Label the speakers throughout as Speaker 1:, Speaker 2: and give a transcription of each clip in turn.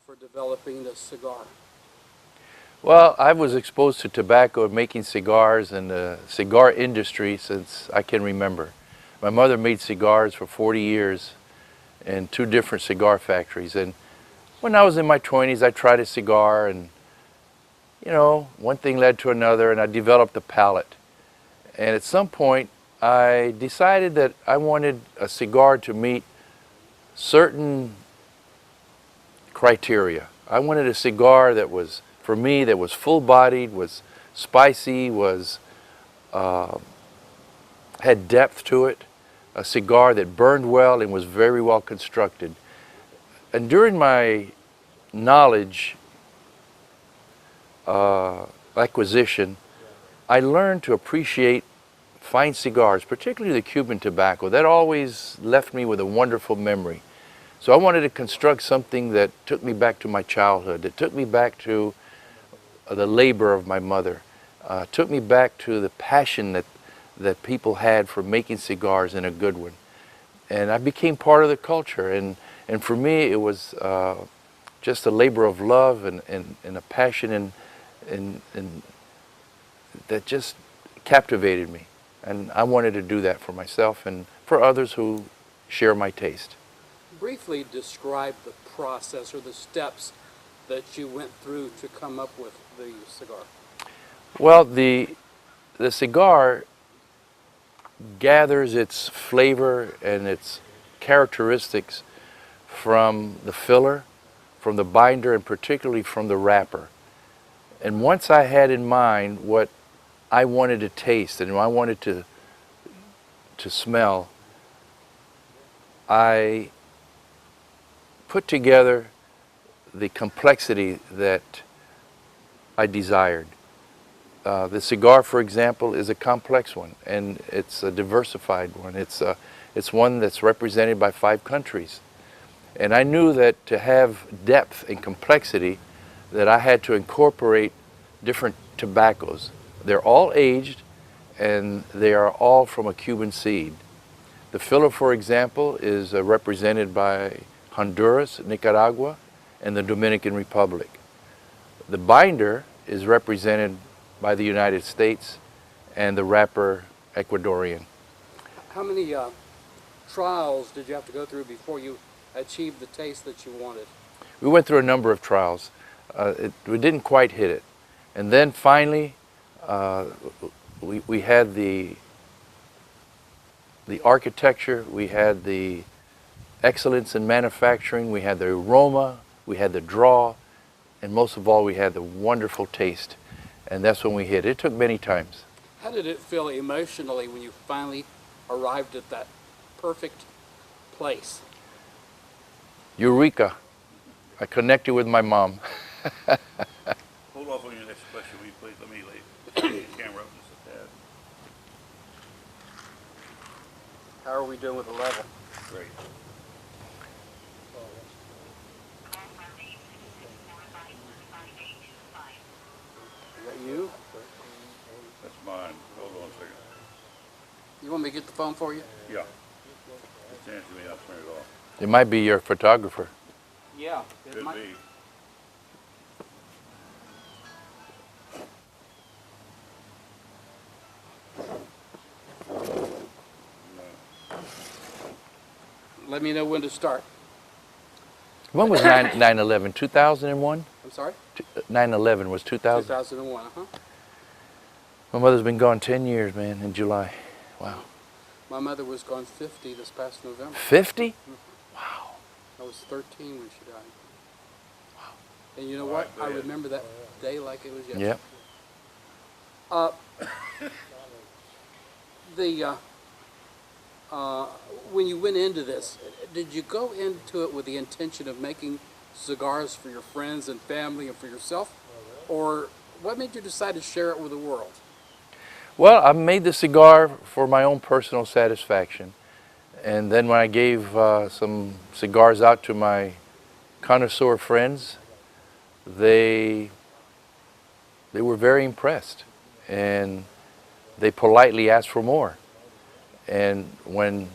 Speaker 1: for developing the cigar?
Speaker 2: Well, I was exposed to tobacco and making cigars and the cigar industry since I can remember. My mother made cigars for 40 years in 2 different cigar factories. And when I was in my 20s, I tried a cigar and, you know, one thing led to another and I developed a palate. And at some point, I decided that I wanted a cigar to meet certain criteria. I wanted a cigar that was, for me, that was full-bodied, was spicy, was had depth to it, a cigar that burned well and was very well constructed. And during my knowledge acquisition, I learned to appreciate fine cigars, particularly the Cuban tobacco. That always left me with a wonderful memory. So I wanted to construct something that took me back to my childhood, that took me back to the labor of my mother, took me back to the passion that people had for making cigars in a good one. And I became part of the culture. And for me, it was just a labor of love and a passion and that just captivated me. And I wanted to do that for myself and for others who share my taste.
Speaker 1: Briefly describe the process or the steps that you went through to come up with the cigar.
Speaker 2: Well, the cigar gathers its flavor and its characteristics from the filler, from the binder, and particularly from the wrapper. And once I had in mind what I wanted to taste and I wanted to smell, I put together the complexity that I desired. The cigar, for example, is a complex one, and it's a diversified one. It's one that's represented by 5 countries. And I knew that to have depth and complexity, that I had to incorporate different tobaccos. They're all aged, and they are all from a Cuban seed. The filler, for example, is represented by Honduras, Nicaragua, and the Dominican Republic. The binder is represented by the United States and the wrapper Ecuadorian.
Speaker 1: How many trials did you have to go through before you achieved the taste that you wanted?
Speaker 2: We went through a number of trials. We didn't quite hit it. And then finally, we had the architecture, we had the excellence in manufacturing, we had the aroma, we had the draw, and most of all, we had the wonderful taste. And that's when we hit it. It took many times.
Speaker 1: How did it feel emotionally when you finally arrived at that perfect place?
Speaker 2: Eureka. I connected with my mom.
Speaker 3: Hold off on your next question, will you please? Let me lay the camera up just a tad.
Speaker 1: How are we doing with the level?
Speaker 3: Great.
Speaker 1: Is that you?
Speaker 3: That's mine. Hold on a second.
Speaker 1: You want me to get the phone for you?
Speaker 3: Yeah. Just hand it to me, I'll turn it off.
Speaker 2: It might be your photographer.
Speaker 1: Yeah.
Speaker 3: Could be.
Speaker 1: Let me know when to start.
Speaker 2: When was 9/11? 2001?
Speaker 1: I'm sorry?
Speaker 2: 9/11 was 2000?
Speaker 1: 2001,
Speaker 2: My mother's been gone 10 years, man, in July. Wow.
Speaker 1: My mother was gone 50 this past November.
Speaker 2: 50? Wow.
Speaker 1: I was 13 when she died. Wow. And you know what? I remember that day like it was yesterday.
Speaker 2: Yep.
Speaker 1: When you went into this, did you go into it with the intention of making cigars for your friends and family and for yourself? Or what made you decide to share it with the world?
Speaker 2: Well, I made the cigar for my own personal satisfaction. And then when I gave some cigars out to my connoisseur friends, they were very impressed. And they politely asked for more. And when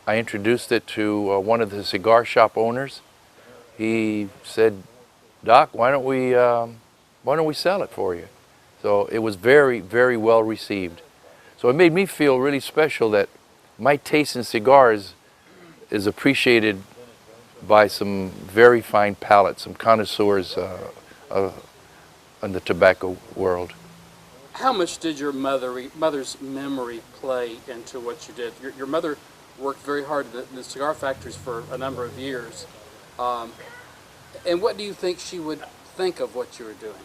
Speaker 2: I introduced it to one of the cigar shop owners, he said, "Doc, why don't we sell it for you?" So it was very, very well received. So it made me feel really special that my taste in cigars is appreciated by some very fine palates, some connoisseurs in the tobacco world.
Speaker 1: How much did your mother's memory play into what you did? Your mother worked very hard in the cigar factories for a number of years. And what do you think she would think of what you were doing?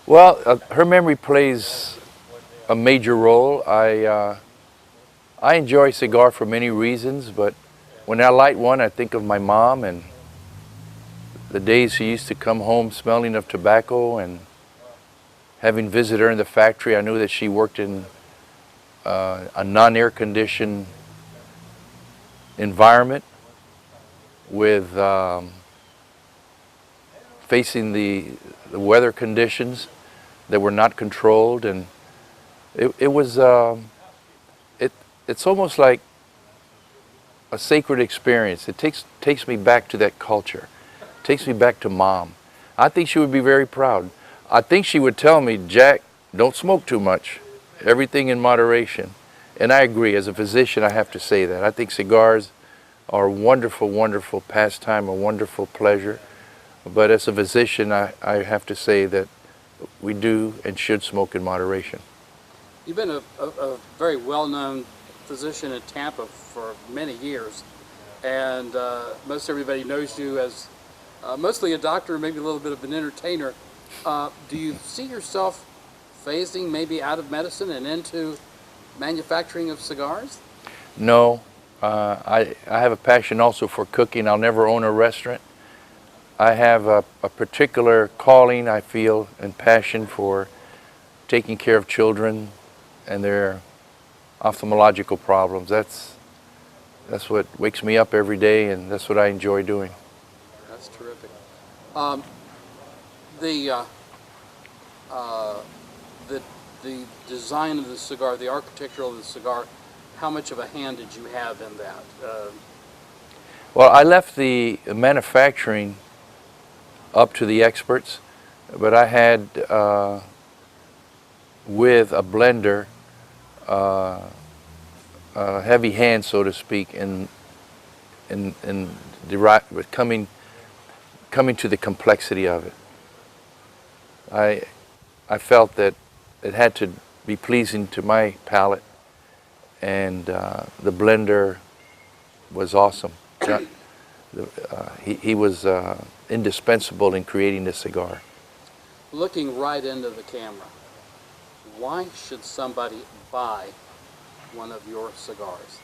Speaker 2: Well, her memory plays a major role. I enjoy cigar for many reasons, but when I light one, I think of my mom and the days she used to come home smelling of tobacco, and having visited her in the factory, I knew that she worked in a non-air conditioned environment with facing the weather conditions that were not controlled, and it's almost like a sacred experience. It takes me back to that culture, takes me back to Mom. I think she would be very proud. I think she would tell me, "Jack, don't smoke too much, everything in moderation." And I agree. As a physician, I have to say that. I think cigars are a wonderful, wonderful pastime, a wonderful pleasure. But as a physician, I have to say that we do and should smoke in moderation.
Speaker 1: You've been a very well-known physician in Tampa for many years, and most everybody knows you as mostly a doctor, maybe a little bit of an entertainer. Do you see yourself phasing maybe out of medicine and into manufacturing of cigars?
Speaker 2: No, I have a passion also for cooking. I'll never own a restaurant. I have a particular calling, I feel, and passion for taking care of children and their ophthalmological problems. That's what wakes me up every day, and that's what I enjoy doing.
Speaker 1: That's terrific. The the design of the cigar, the architectural of the cigar, how much of a hand did you have in that?
Speaker 2: Well, I left the manufacturing up to the experts, but I had with a blender a heavy hand, so to speak, in coming to the complexity of it. I felt that it had to be pleasing to my palate, and the blender was awesome. He was indispensable in creating this cigar.
Speaker 1: Looking right into the camera, why should somebody buy one of your cigars?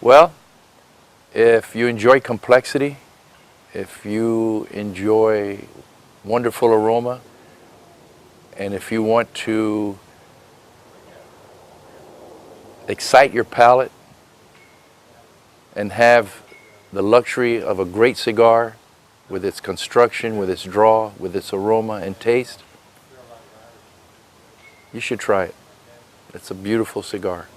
Speaker 2: Well, if you enjoy complexity, if you enjoy wonderful aroma, and if you want to excite your palate and have the luxury of a great cigar with its construction, with its draw, with its aroma and taste, you should try it. It's a beautiful cigar.